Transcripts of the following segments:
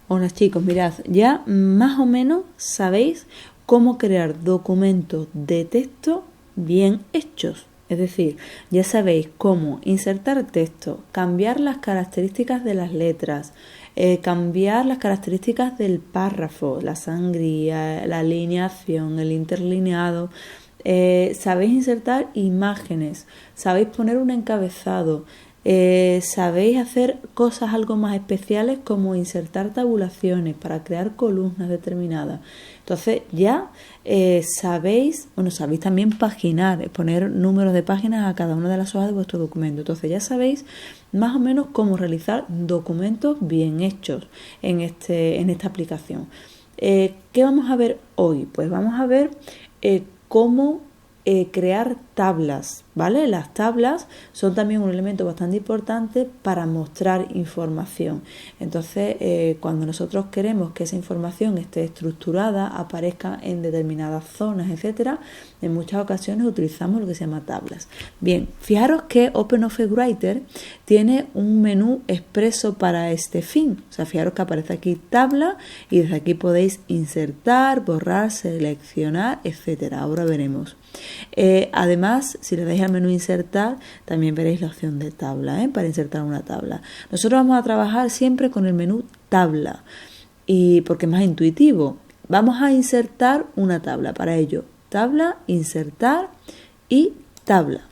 Hola chicos, mirad, ya más o menos sabéis cómo crear documentos de texto bien hechos. Es decir, ya sabéis cómo insertar texto, cambiar las características de las letras, cambiar las características del párrafo, la sangría, la alineación, el interlineado. Sabéis insertar imágenes, sabéis poner un encabezado. Sabéis hacer cosas algo más especiales como insertar tabulaciones para crear columnas determinadas. Entonces ya sabéis también paginar, poner números de páginas a cada una de las hojas de vuestro documento. Entonces ya sabéis más o menos cómo realizar documentos bien hechos en esta aplicación. ¿Qué vamos a ver hoy? Pues vamos a ver cómo crear tablas, ¿vale? Las tablas son también un elemento bastante importante para mostrar información. Entonces, cuando nosotros queremos que esa información esté estructurada, aparezca en determinadas zonas, etcétera, en muchas ocasiones utilizamos lo que se llama tablas. Bien, fijaros que OpenOffice Writer tiene un menú expreso para este fin. O sea, fijaros que aparece aquí tabla y desde aquí podéis insertar, borrar, seleccionar, etcétera. Ahora veremos. Además, si le dais al menú insertar, también veréis la opción de tabla, para insertar una tabla. Nosotros vamos a trabajar siempre con el menú tabla, y porque es más intuitivo. Vamos a insertar una tabla. Para ello, tabla, insertar y tabla.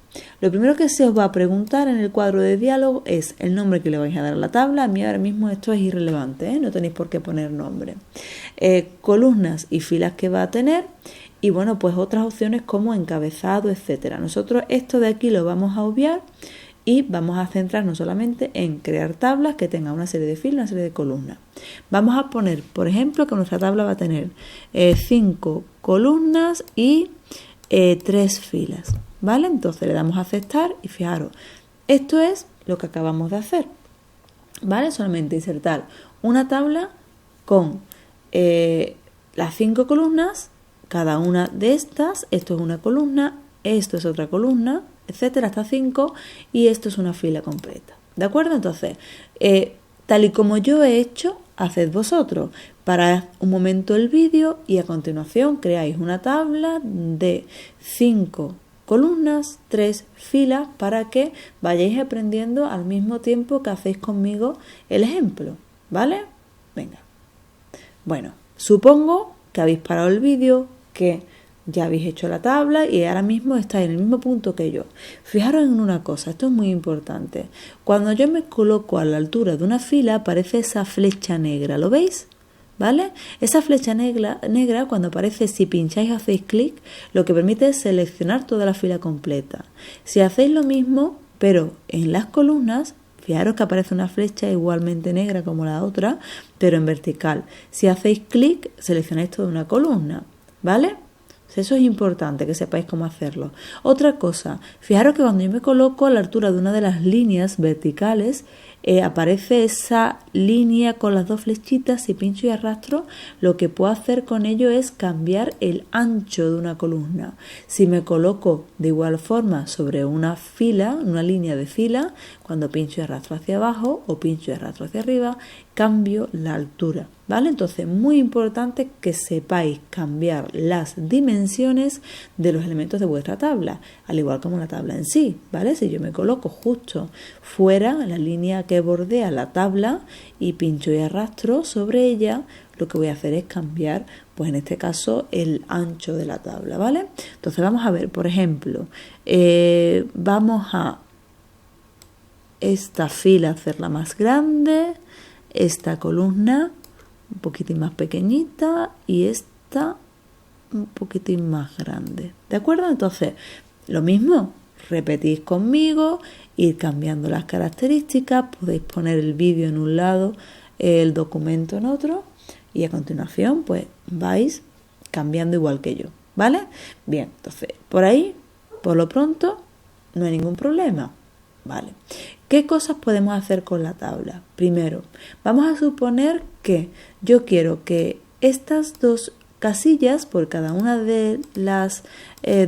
Lo primero que se os va a preguntar en el cuadro de diálogo es el nombre que le vais a dar a la tabla. A mí ahora mismo esto es irrelevante, no tenéis por qué poner nombre. Columnas y filas que va a tener. Y bueno, pues otras opciones como encabezado, etcétera. Nosotros esto de aquí lo vamos a obviar y vamos a centrarnos solamente en crear tablas que tengan una serie de filas, una serie de columnas. Vamos a poner, por ejemplo, que nuestra tabla va a tener 5 columnas y 3 filas, ¿vale? Entonces le damos a aceptar y fijaros, esto es lo que acabamos de hacer, ¿vale? Solamente insertar una tabla con las 5 columnas. Cada una de estas, esto es una columna, esto es otra columna, etcétera, hasta 5, y esto es una fila completa. ¿De acuerdo? Entonces, tal y como yo he hecho, haced vosotros. Parad un momento el vídeo y a continuación creáis una tabla de 5 columnas, 3 filas, para que vayáis aprendiendo al mismo tiempo que hacéis conmigo el ejemplo. ¿Vale? Venga. Bueno, supongo que habéis parado el vídeo, que ya habéis hecho la tabla y ahora mismo estáis en el mismo punto que yo. Fijaros en una cosa, esto es muy importante. Cuando yo me coloco a la altura de una fila aparece esa flecha negra, ¿lo veis? ¿Vale? Esa flecha negra cuando aparece, si pincháis o hacéis clic, lo que permite es seleccionar toda la fila completa. Si hacéis lo mismo, pero en las columnas, fijaros que aparece una flecha igualmente negra como la otra, pero en vertical. Si hacéis clic, seleccionáis toda una columna, ¿vale? Eso es importante, que sepáis cómo hacerlo. Otra cosa, fijaros que cuando yo me coloco a la altura de una de las líneas verticales, aparece esa línea con las 2 flechitas. Si pincho y arrastro, lo que puedo hacer con ello es cambiar el ancho de una columna. Si me coloco de igual forma sobre una fila, una línea de fila, cuando pincho y arrastro hacia abajo o pincho y arrastro hacia arriba, cambio la altura, ¿vale? Entonces, muy importante que sepáis cambiar las dimensiones de los elementos de vuestra tabla, al igual como la tabla en sí, ¿vale? Si yo me coloco justo fuera, en la línea que bordea la tabla, y pincho y arrastro sobre ella, lo que voy a hacer es cambiar, pues en este caso, el ancho de la tabla, ¿vale? Entonces, vamos a ver, por ejemplo, vamos a esta fila hacerla más grande, esta columna un poquitín más pequeñita y esta un poquitín más grande. ¿De acuerdo? Entonces, lo mismo, repetís conmigo, ir cambiando las características, podéis poner el vídeo en un lado, el documento en otro, y a continuación, pues vais cambiando igual que yo, ¿vale? Bien, entonces, por ahí, por lo pronto, no hay ningún problema, ¿vale? ¿Qué cosas podemos hacer con la tabla? Primero, vamos a suponer que yo quiero que estas 2 casillas por cada una de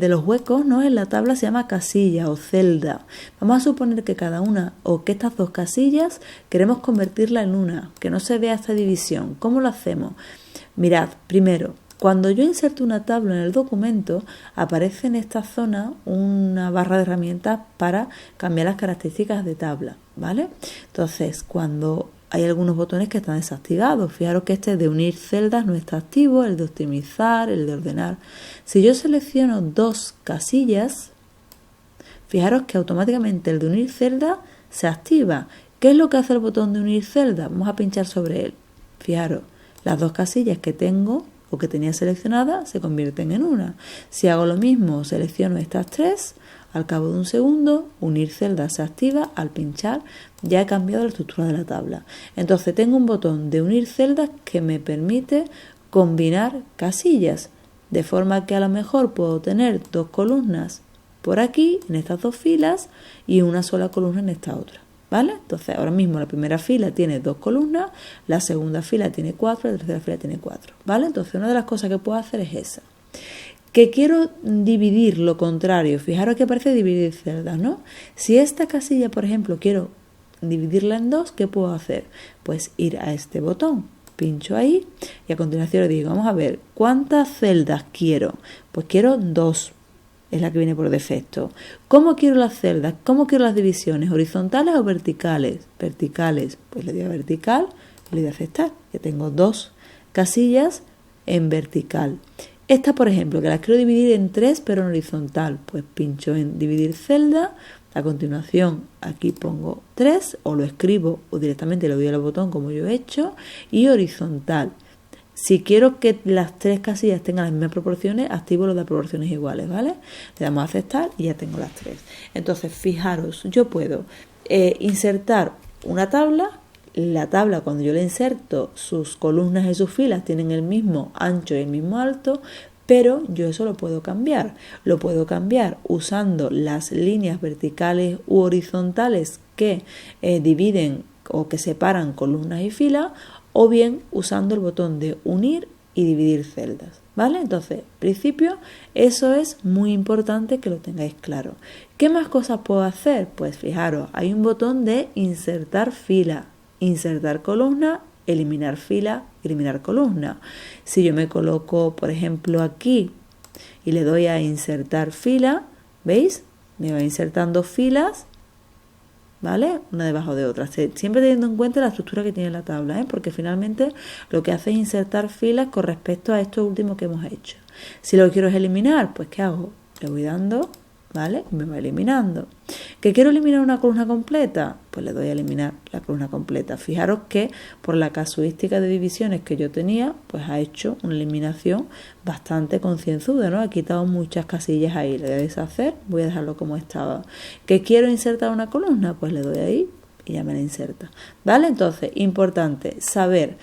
los huecos, ¿no? En la tabla se llama casilla o celda. Vamos a suponer que cada una o que estas 2 casillas queremos convertirla en una, que no se vea esta división. ¿Cómo lo hacemos? Mirad, primero, cuando yo inserto una tabla en el documento, aparece en esta zona una barra de herramientas para cambiar las características de tabla, ¿vale? Entonces, cuando hay algunos botones que están desactivados, fijaros que este de unir celdas no está activo, el de optimizar, el de ordenar. Si yo selecciono 2 casillas, fijaros que automáticamente el de unir celdas se activa. ¿Qué es lo que hace el botón de unir celdas? Vamos a pinchar sobre él. Fijaros, las 2 casillas que tengo o que tenía seleccionadas se convierten en una. Si hago lo mismo, selecciono estas 3, al cabo de un segundo, unir celdas se activa. Al pinchar ya he cambiado la estructura de la tabla. Entonces tengo un botón de unir celdas que me permite combinar casillas, de forma que a lo mejor puedo tener 2 columnas por aquí, en estas 2 filas, y una sola columna en esta otra. ¿Vale? Entonces ahora mismo la primera fila tiene 2 columnas, la segunda fila tiene 4, la tercera fila tiene 4. ¿Vale? Entonces una de las cosas que puedo hacer es esa. Que quiero dividir lo contrario, fijaros que aparece dividir celdas, ¿no? Si esta casilla, por ejemplo, quiero dividirla en 2, ¿qué puedo hacer? Pues ir a este botón, pincho ahí y a continuación le digo, vamos a ver, ¿cuántas celdas quiero? Pues quiero 2, es la que viene por defecto. ¿Cómo quiero las celdas? ¿Cómo quiero las divisiones? ¿Horizontales o verticales? Verticales, pues le doy a vertical y le doy a aceptar, que tengo 2 casillas en vertical. Esta, por ejemplo, que las quiero dividir en 3 pero en horizontal, pues pincho en dividir celda, a continuación aquí pongo 3 o lo escribo o directamente le doy al botón como yo he hecho y horizontal. Si quiero que las 3 casillas tengan las mismas proporciones, activo lo de proporciones iguales, ¿vale? Le damos a aceptar y ya tengo las 3. Entonces, fijaros, yo puedo insertar una tabla. La tabla, cuando yo la inserto, sus columnas y sus filas tienen el mismo ancho y el mismo alto, pero yo eso lo puedo cambiar. Lo puedo cambiar usando las líneas verticales u horizontales que dividen o que separan columnas y filas, o bien usando el botón de unir y dividir celdas, ¿vale? Entonces, en principio, eso es muy importante que lo tengáis claro. ¿Qué más cosas puedo hacer? Pues fijaros, hay un botón de insertar fila, insertar columna, eliminar fila, eliminar columna. Si yo me coloco, por ejemplo, aquí y le doy a insertar fila, ¿veis? Me va insertando filas, ¿vale? Una debajo de otra. Siempre teniendo en cuenta la estructura que tiene la tabla, ¿eh? Porque finalmente lo que hace es insertar filas con respecto a esto último que hemos hecho. Si lo quiero es eliminar, pues ¿qué hago? Le voy dando, ¿vale? Y me va eliminando. ¿Que quiero eliminar una columna completa? Pues le doy a eliminar la columna completa. Fijaros que por la casuística de divisiones que yo tenía, pues ha hecho una eliminación bastante concienzuda, ¿no? Ha quitado muchas casillas ahí. Le doy a deshacer, voy a dejarlo como estaba. ¿Que quiero insertar una columna? Pues le doy ahí y ya me la inserta. ¿Vale? Entonces, importante saber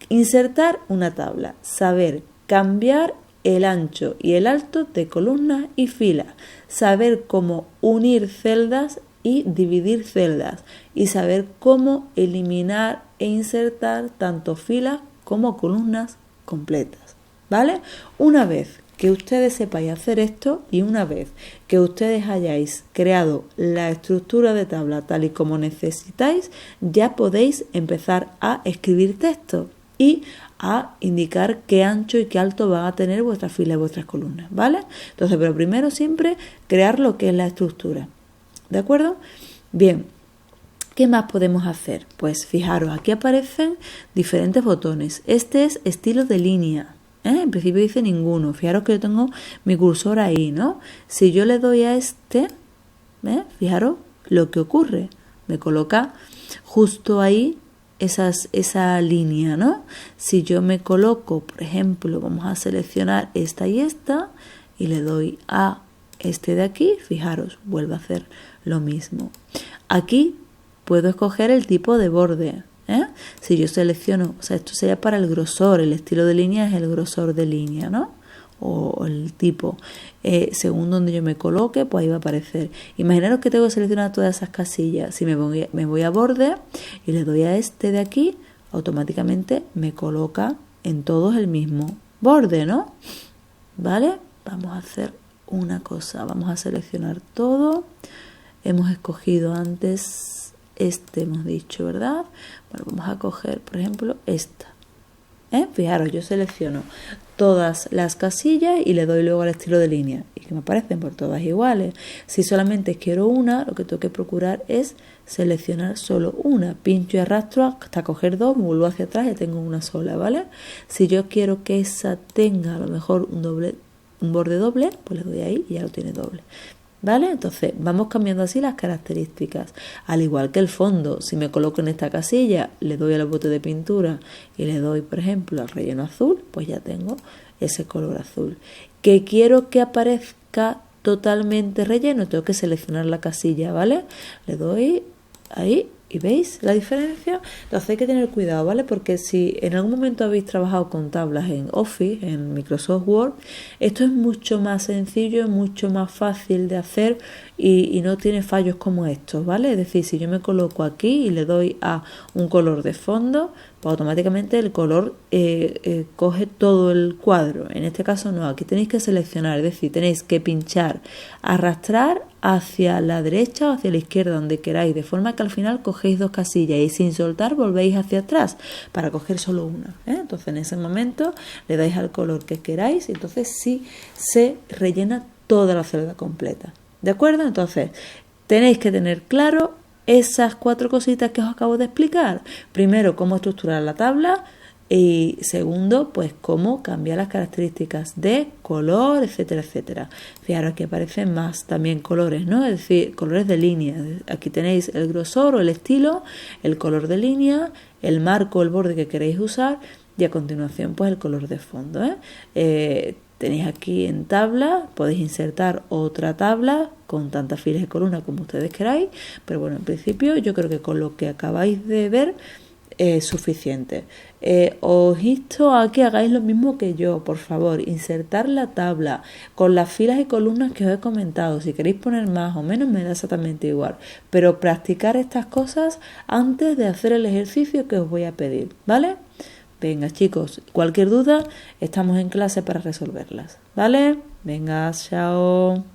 insertar una tabla, saber cambiar el ancho y el alto de columnas y filas, saber cómo unir celdas y dividir celdas y saber cómo eliminar e insertar tanto filas como columnas completas, ¿vale? Una vez que ustedes sepáis hacer esto y una vez que ustedes hayáis creado la estructura de tabla tal y como necesitáis, ya podéis empezar a escribir texto y a indicar qué ancho y qué alto van a tener vuestras filas y vuestras columnas, ¿vale? Entonces, pero primero siempre crear lo que es la estructura, ¿de acuerdo? Bien, ¿qué más podemos hacer? Pues fijaros, aquí aparecen diferentes botones. Este es estilo de línea, ¿eh? En principio dice ninguno. Fijaros que yo tengo mi cursor ahí, ¿no? Si yo le doy a este, fijaros lo que ocurre. Me coloca justo ahí esa línea, ¿no? Si yo me coloco, por ejemplo, vamos a seleccionar esta y esta y le doy a este de aquí, fijaros, vuelve a hacer lo mismo. Aquí puedo escoger el tipo de borde, ¿eh? Si yo selecciono, o sea, esto sería para el grosor, el estilo de línea es el grosor de línea, ¿no? O el tipo, según donde yo me coloque, pues ahí va a aparecer. Imaginaros que tengo que seleccionar todas esas casillas. Si me voy a borde y le doy a este de aquí, automáticamente me coloca en todos el mismo borde, ¿no? ¿Vale? Vamos a hacer una cosa, vamos a seleccionar todo. Hemos escogido antes hemos dicho, ¿verdad? Bueno, vamos a coger, por ejemplo, esta. Fijaros, yo selecciono todas las casillas y le doy luego al estilo de línea y que me aparecen por todas iguales. Si solamente quiero una, lo que tengo que procurar es seleccionar solo una. Pincho y arrastro hasta coger dos, me vuelvo hacia atrás y tengo una sola, ¿vale? Si yo quiero que esa tenga a lo mejor un borde doble, pues le doy ahí y ya lo tiene doble. ¿Vale? Entonces vamos cambiando así las características. Al igual que el fondo, si me coloco en esta casilla, le doy al bote de pintura y le doy, por ejemplo, al relleno azul, pues ya tengo ese color azul. Que quiero que aparezca totalmente relleno, tengo que seleccionar la casilla, ¿vale? Le doy ahí y ¿veis la diferencia? Entonces hay que tener cuidado, ¿vale? Porque si en algún momento habéis trabajado con tablas en Office, en Microsoft Word, esto es mucho más sencillo, mucho más fácil de hacer y no tiene fallos como estos, ¿vale? Es decir, si yo me coloco aquí y le doy a un color de fondo, pues automáticamente el color coge todo el cuadro. En este caso no, aquí tenéis que seleccionar, es decir, tenéis que pinchar, arrastrar hacia la derecha o hacia la izquierda, donde queráis, de forma que al final cogéis dos casillas y sin soltar volvéis hacia atrás para coger solo una. Entonces en ese momento le dais al color que queráis y entonces sí se rellena toda la celda completa. ¿De acuerdo? Entonces tenéis que tener claro esas 4 cositas que os acabo de explicar. Primero, cómo estructurar la tabla y segundo, pues cómo cambiar las características de color, etcétera, etcétera. Fijaros que aparecen más también colores, ¿no? Es decir, colores de línea. Aquí tenéis el grosor o el estilo, el color de línea, el marco o el borde que queréis usar y a continuación pues el color de fondo. Tenéis aquí en tabla, podéis insertar otra tabla con tantas filas de columna como ustedes queráis, pero bueno, en principio yo creo que con lo que acabáis de ver es suficiente. Os insto a que hagáis lo mismo que yo, por favor, insertar la tabla con las filas y columnas que os he comentado. Si queréis poner más o menos me da exactamente igual, pero practicar estas cosas antes de hacer el ejercicio que os voy a pedir, ¿vale? Venga, chicos, cualquier duda, estamos en clase para resolverlas, ¿vale? Venga, chao.